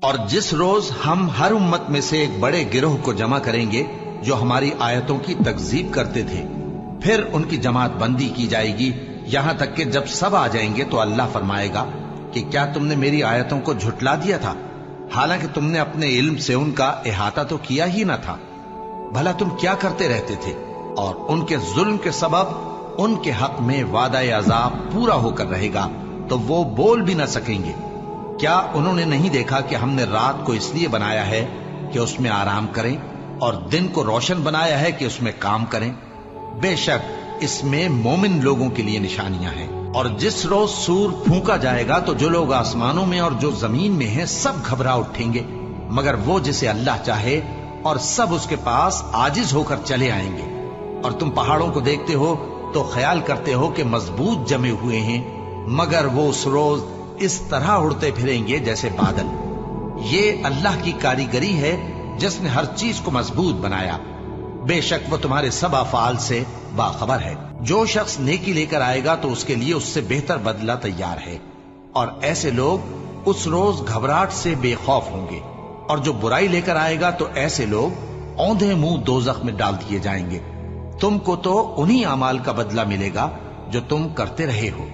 اور جس روز ہم ہر امت میں سے ایک بڑے گروہ کو جمع کریں گے جو ہماری آیتوں کی تکذیب کرتے تھے، پھر ان کی جماعت بندی کی جائے گی یہاں تک کہ جب سب آ جائیں گے تو اللہ فرمائے گا کہ کیا تم نے میری آیتوں کو جھٹلا دیا تھا، حالانکہ تم نے اپنے علم سے ان کا احاطہ تو کیا ہی نہ تھا، بھلا تم کیا کرتے رہتے تھے؟ اور ان کے ظلم کے سبب ان کے حق میں وعدہ عذاب پورا ہو کر رہے گا تو وہ بول بھی نہ سکیں گے۔ کیا انہوں نے نہیں دیکھا کہ ہم نے رات کو اس لیے بنایا ہے کہ اس میں آرام کریں اور دن کو روشن بنایا ہے کہ اس میں کام کریں؟ بے شک اس میں مومن لوگوں کے لیے نشانیاں ہیں۔ اور جس روز سور پھونکا جائے گا تو جو لوگ آسمانوں میں اور جو زمین میں ہیں سب گھبرا اٹھیں گے مگر وہ جسے اللہ چاہے، اور سب اس کے پاس عاجز ہو کر چلے آئیں گے۔ اور تم پہاڑوں کو دیکھتے ہو تو خیال کرتے ہو کہ مضبوط جمے ہوئے ہیں، مگر وہ اس روز اس طرح اڑتے پھریں گے جیسے بادل۔ یہ اللہ کی کاریگری ہے جس نے ہر چیز کو مضبوط بنایا، بے شک وہ تمہارے سب افعال سے باخبر ہے۔ جو شخص نیکی لے کر آئے گا تو اس کے لیے اس سے بہتر بدلہ تیار ہے، اور ایسے لوگ اس روز گھبراہٹ سے بے خوف ہوں گے، اور جو برائی لے کر آئے گا تو ایسے لوگ اوندھے منہ دوزخ میں ڈال دیے جائیں گے۔ تم کو تو انہی اعمال کا بدلہ ملے گا جو تم کرتے رہے ہو۔